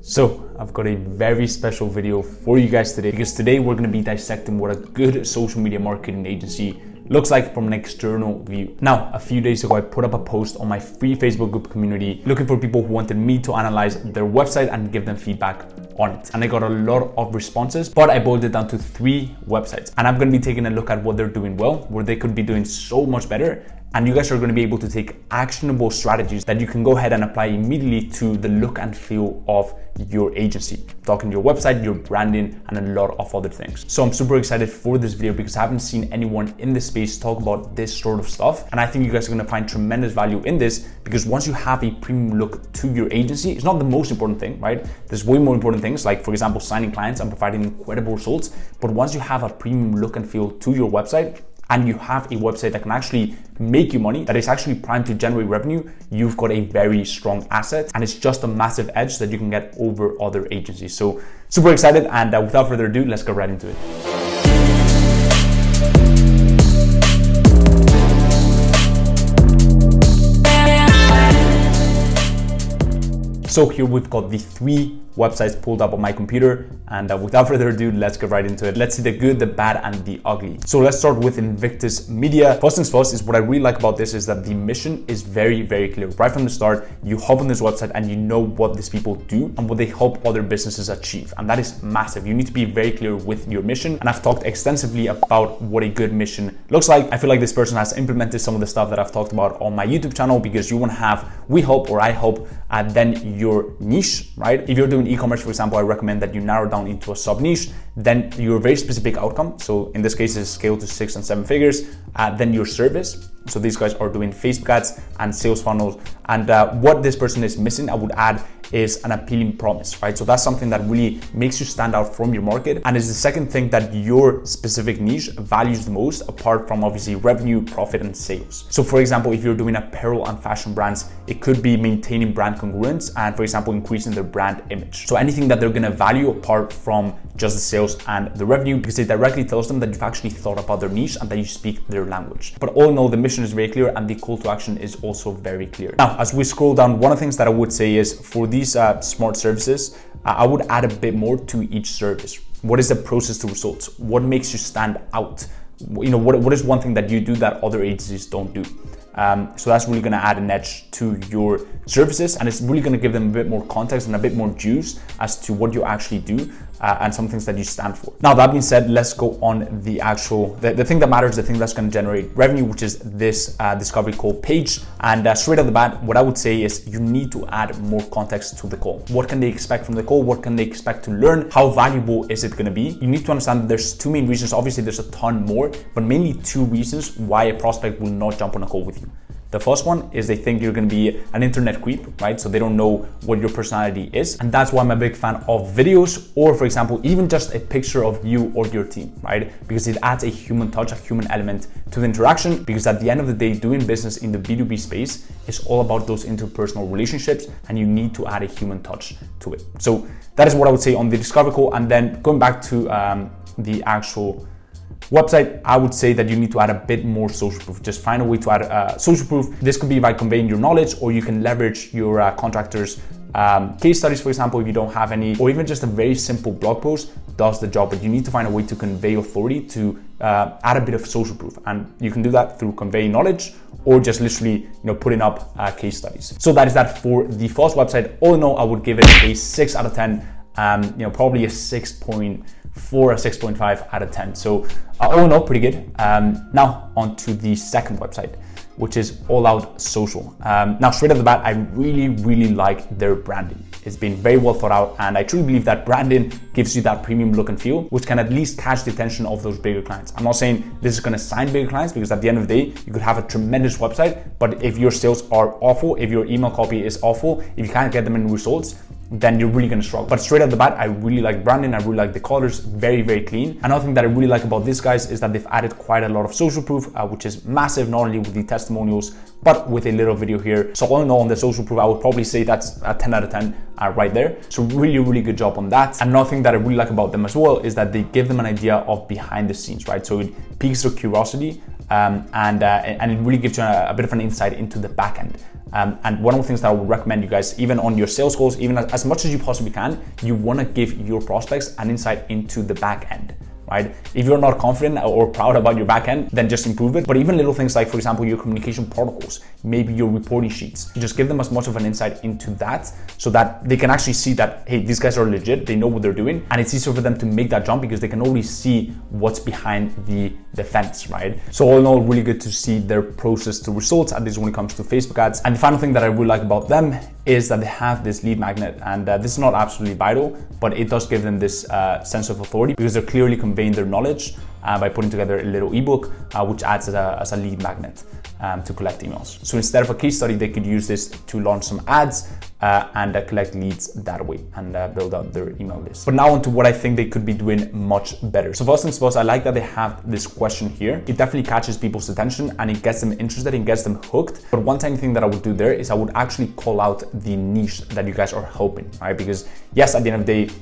So I've got a very special video for you guys today, because today we're going to be dissecting what a good social media marketing agency looks like from an external view. Now, a few days ago, I put up a post on my free Facebook group community looking for people who wanted me to analyze their website and give them feedback on it. And I got a lot of responses, but I boiled it down to 3 websites. And I'm going to be taking a look at what they're doing well, where they could be doing so much better. And you guys are going to be able to take actionable strategies that you can go ahead and apply immediately to the look and feel of your agency, talking to your website, your branding, and a lot of other things. So I'm super excited for this video because I haven't seen anyone in this space talk about this sort of stuff. And I think you guys are going to find tremendous value in this, because once you have a premium look to your agency, it's not the most important thing, right? There's way more important things, like for example, signing clients and providing incredible results. But once you have a premium look and feel to your website, and you have a website that can actually make you money, that is actually primed to generate revenue, you've got a very strong asset, and it's just a massive edge that you can get over other agencies. So super excited, and without further ado, let's get right into it. So here we've got the 3 websites pulled up on my computer, and without further ado, let's get right into it. Let's see the good, the bad, and the ugly. So let's start with Invictus Media. First things first is what I really like about this is that the mission is very, very clear. Right from the start, you hop on this website and you know what these people do and what they help other businesses achieve. And that is massive. You need to be very clear with your mission. And I've talked extensively about what a good mission looks like. I feel like this person has implemented some of the stuff that I've talked about on my YouTube channel, because you want to have, we help, or I help, then your niche, right? If you're doing e-commerce, for example, I recommend that you narrow down into a sub niche, then your very specific outcome. So in this case, is scale to 6 and 7 figures, then your service. So these guys are doing Facebook ads and sales funnels. And what this person is missing, I would add, is an appealing promise, right? So that's something that really makes you stand out from your market, and is the second thing that your specific niche values the most, apart from obviously revenue, profit, and sales. So for example, if you're doing apparel and fashion brands, it could be maintaining brand congruence and, for example, increasing their brand image. So anything that they're gonna value apart from just the sales and the revenue, because it directly tells them that you've actually thought about their niche and that you speak their language. But all in all, the mission is very clear and the call to action is also very clear. Now, as we scroll down, one of the things that I would say is for these smart services, I would add a bit more to each service. What is the process to results? What makes you stand out? You know, what is one thing that you do that other agencies don't do? So that's really going to add an edge to your services, and it's really going to give them a bit more context and a bit more juice as to what you actually do and some things that you stand for. Now, that being said, let's go on the actual, the thing that matters, the thing that's going to generate revenue, which is this discovery call page. And straight off the bat, what I would say is you need to add more context to the call. What can they expect from the call? What can they expect to learn? How valuable is it going to be? You need to understand that there's 2 main reasons. Obviously, there's a ton more, but mainly 2 reasons why a prospect will not jump on a call with you. The first one is they think you're going to be an internet creep, right? So they don't know what your personality is. And that's why I'm a big fan of videos, or for example, even just a picture of you or your team, right? Because it adds a human touch, a human element to the interaction, because at the end of the day, doing business in the B2B space is all about those interpersonal relationships, and you need to add a human touch to it. So that is what I would say on the discovery call. And then going back to the actual website, I would say that you need to add a bit more social proof. Just find a way to add social proof. This could be by conveying your knowledge, or you can leverage your contractors' case studies, for example, if you don't have any, or even just a very simple blog post does the job. But you need to find a way to convey authority, to add a bit of social proof, and you can do that through conveying knowledge, or just literally, putting up case studies. So that is that for the first website. All in all, I would give it a 6 out of 10. Probably a 6.4 or 6.5 out of 10. So all in all, pretty good. Now on to the second website, which is All Out Social. Now straight off the bat, I really like their branding. It's been very well thought out, and I truly believe that branding gives you that premium look and feel, which can at least catch the attention of those bigger clients. I'm not saying this is going to sign bigger clients, because at the end of the day, you could have a tremendous website, but if your sales are awful, if your email copy is awful, if you can't get them in results, then you're really gonna struggle. But straight off the bat, I really like branding. I really like the colors, very, very clean. Another thing that I really like about these guys is that they've added quite a lot of social proof, which is massive, not only with the testimonials, but with a little video here. So all in all, on the social proof, I would probably say that's a 10 out of 10 right there. So really good job on that. Another thing that I really like about them as well is that they give them an idea of behind the scenes, right? So it piques their curiosity. and it really gives you a bit of an insight into the back end. And one of the things that I would recommend you guys, even on your sales calls, even as much as you possibly can, you want to give your prospects an insight into the back end. Right? If you're not confident or proud about your backend, then just improve it. But even little things like, for example, your communication protocols, maybe your reporting sheets, just give them as much of an insight into that so that they can actually see that, hey, these guys are legit, they know what they're doing, and it's easier for them to make that jump because they can already see what's behind the fence, right? So all in all, really good to see their process to results, at least when it comes to Facebook ads. And the final thing that I really like about them is that they have this lead magnet, and this is not absolutely vital, but it does give them this sense of authority because they're clearly conveying their knowledge by putting together a little ebook, which acts as a lead magnet to collect emails. So instead of a case study, they could use this to launch some ads and collect leads that way and build out their email list. But now on to what I think they could be doing much better. So first things first, I like that they have this question here. It definitely catches people's attention and it gets them interested and gets them hooked. But one tiny thing that I would do there is I would actually call out the niche that you guys are helping, right? Because yes, at the end of the day,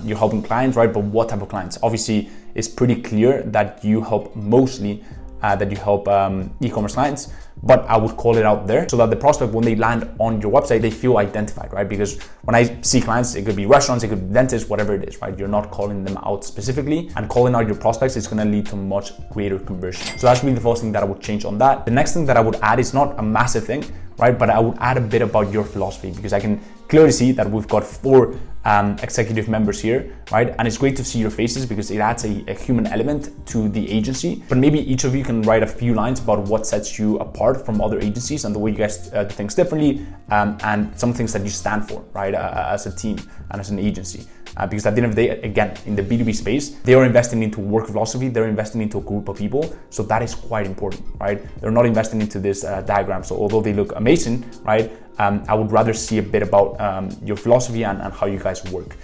you're helping clients, right? But what type of clients? Obviously, it's pretty clear that you help mostly e-commerce clients, but I would call it out there so that the prospect, when they land on your website, they feel identified, right? Because when I see clients, it could be restaurants, it could be dentists, whatever it is, right? You're not calling them out specifically, and calling out your prospects is gonna lead to much greater conversion. So that's really the first thing that I would change on that. The next thing that I would add is not a massive thing, right? But I would add a bit about your philosophy, because I can clearly see that we've got 4 executive members here, right? And it's great to see your faces because it adds a human element to the agency. But maybe each of you can write a few lines about what sets you apart from other agencies and the way you guys do things differently, and some things that you stand for, right? As a team and as an agency. Because at the end of the day, again, in the B2B space, they are investing into work philosophy, they're investing into a group of people. So that is quite important, right? They're not investing into this diagram. So although they look amazing, right? I would rather see a bit about your philosophy and how you guys work.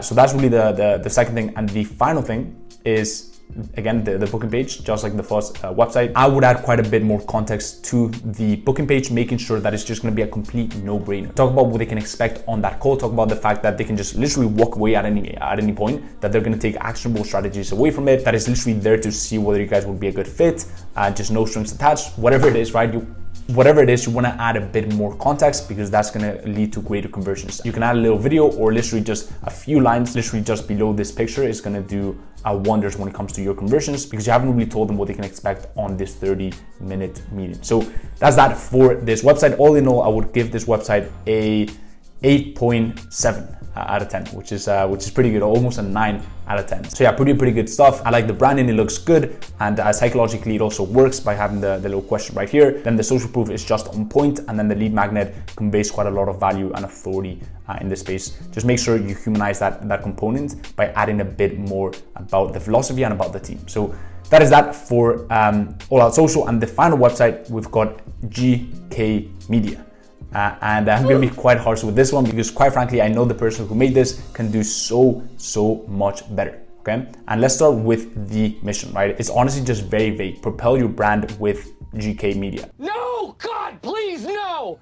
So that's really the second thing. And the final thing is, again, the booking page, just like the first website. I would add quite a bit more context to the booking page, making sure that it's just going to be a complete no-brainer. Talk about what they can expect on that call. Talk about the fact that they can just literally walk away at any point, that they're going to take actionable strategies away from it, that is literally there to see whether you guys would be a good fit, just no strings attached, whatever it is, right? Whatever it is, you want to add a bit more context because that's going to lead to greater conversions. You can add a little video or literally just a few lines, literally just below this picture is going to do wonders when it comes to your conversions, because you haven't really told them what they can expect on this 30-minute meeting. So that's that for this website. All in all, I would give this website a 8.7 out of 10, which is pretty good, almost a 9 out of 10. So yeah, pretty good stuff. I like the branding, it looks good, and psychologically it also works by having the little question right here. Then the social proof is just on point, and then the lead magnet conveys quite a lot of value and authority in this space. Just make sure you humanize that component by adding a bit more about the philosophy and about the team. So that is that for All Out Social. And the final website, we've got GK Media. And I'm gonna be quite harsh with this one because quite frankly, I know the person who made this can do so much better, okay? And let's start with the mission, right? It's honestly just very vague. Propel your brand with GK Media. No, God, please, no.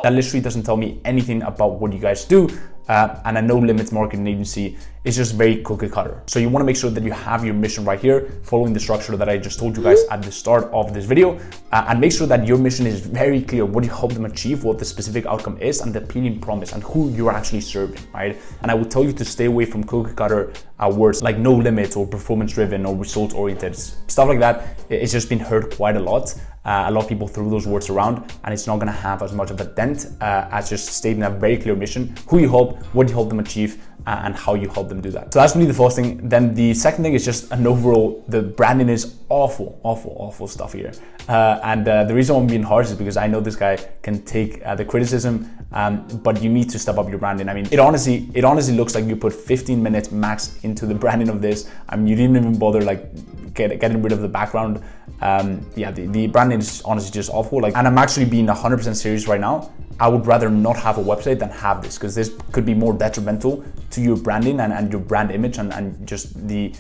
That literally doesn't tell me anything about what you guys do. And a no limits marketing agency is just very cookie cutter. So you want to make sure that you have your mission right here, following the structure that I just told you guys at the start of this video, and make sure that your mission is very clear, what you help them achieve, what the specific outcome is, and the appealing promise, and who you're actually serving, right? And I would tell you to stay away from cookie cutter words like no limits or performance driven or result oriented. Stuff like that, it's just been heard quite a lot. A lot of people throw those words around, and it's not going to have as much of a dent as just stating a very clear mission, who you help, what you help them achieve, and how you help them do that. So that's really the first thing. Then the second thing is just an overall, the branding is awful stuff here. And the reason I'm being harsh is because I know this guy can take the criticism, but you need to step up your branding. I mean, it honestly looks like you put 15 minutes max into the branding of this. I mean, you didn't even bother like getting rid of the background. Yeah, the branding is honestly just awful. Like, and I'm actually being 100% serious right now. I would rather not have a website than have this, because this could be more detrimental to your branding and your brand image and just the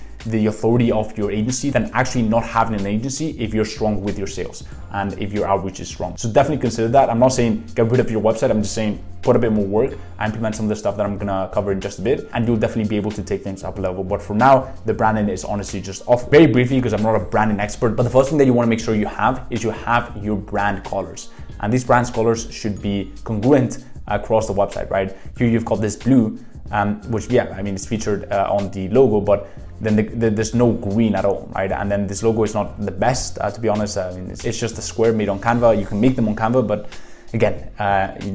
authority of your agency than actually not having an agency if you're strong with your sales and if your outreach is strong. So definitely consider that. I'm not saying get rid of your website. I'm just saying put a bit more work and implement some of the stuff that I'm gonna cover in just a bit, and you'll definitely be able to take things up a level. But for now, the branding is honestly just off. Very briefly, because I'm not a branding expert, but the first thing that you wanna make sure you have is you have your brand colors. And these brand colors should be congruent across the website, right? Here you've got this blue, which, yeah, I mean, it's featured on the logo, but then there's no green at all, right? And then this logo is not the best, to be honest. I mean, it's just a square made on Canva. You can make them on Canva, but again,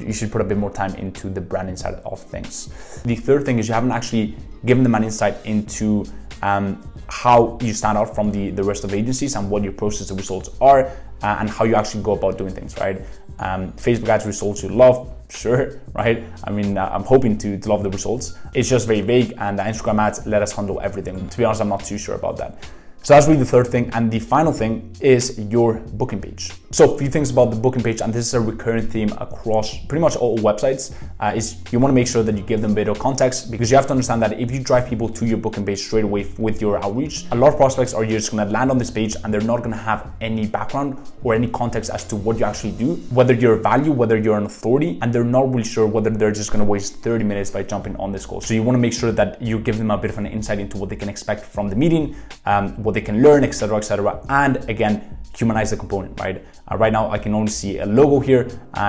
you should put a bit more time into the branding side of things. The third thing is you haven't actually given them an insight into how you stand out from the rest of agencies and what your process of results are, and how you actually go about doing things, right? Facebook ads results you love, sure, right? I mean, I'm hoping to love the results. It's just very vague, and the Instagram ads let us handle everything. To be honest, I'm not too sure about that. So that's really the third thing. And the final thing is your booking page. So a few things about the booking page, and this is a recurring theme across pretty much all websites, is you want to make sure that you give them a bit of context, because you have to understand that if you drive people to your booking page straight away with your outreach, a lot of prospects are just going to land on this page and they're not going to have any background or any context as to what you actually do, whether you're a value, whether you're an authority, and they're not really sure whether they're just going to waste 30 minutes by jumping on this call. So you want to make sure that you give them a bit of an insight into what they can expect from the meeting, what they can learn, etc., and again, humanize the component, right? Right now I can only see a logo here.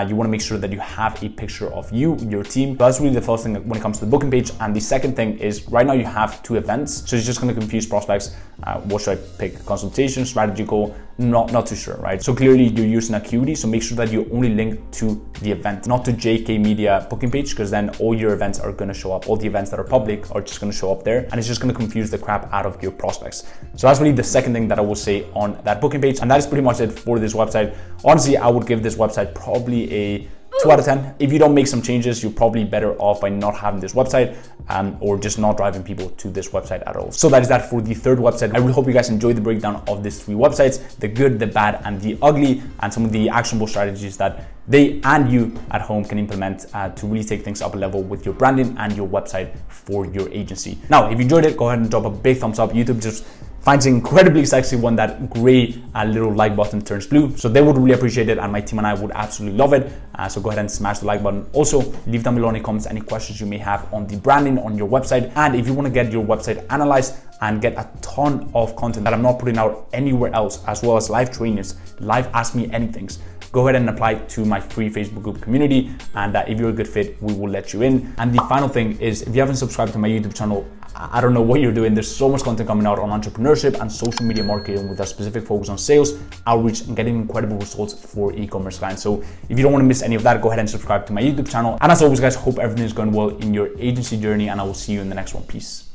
You want to make sure that you have a picture of you, your team. That's really the first thing when it comes to the booking page. And the second thing is right now you have 2 events, so it's just going to confuse prospects. What should I pick? Consultation, strategy call? Not too sure, right? So clearly you're using Acuity, so make sure that you only link to the event, not to JK Media booking page, because then all your events are going to show up. All the events that are public are just going to show up there, and it's just going to confuse the crap out of your prospects. So that's really the second thing that I will say on that booking page, and that is pretty much it for this website. Honestly, I would give this website probably a 2 out of 10. If you don't make some changes, you're probably better off by not having this website, or just not driving people to this website at all. So that is that for the third website. I really hope you guys enjoyed the breakdown of these 3 websites, the good, the bad, and the ugly, and some of the actionable strategies that they and you at home can implement to really take things up a level with your branding and your website for your agency. Now, if you enjoyed it, go ahead and drop a big thumbs up. YouTube just finds it incredibly sexy when that gray little like button turns blue. So they would really appreciate it, and my team and I would absolutely love it. So go ahead and smash the like button. Also, leave down below in the comments any questions you may have on the branding on your website. And if you want to get your website analyzed and get a ton of content that I'm not putting out anywhere else, as well as live trainings, live Ask Me Anythings, go ahead and apply to my free Facebook group community. And if you're a good fit, we will let you in. And the final thing is, if you haven't subscribed to my YouTube channel, I don't know what you're doing. There's so much content coming out on entrepreneurship and social media marketing with a specific focus on sales, outreach, and getting incredible results for e-commerce clients. So if you don't want to miss any of that, go ahead and subscribe to my YouTube channel. And as always, guys, hope everything is going well in your agency journey, and I will see you in the next one. Peace.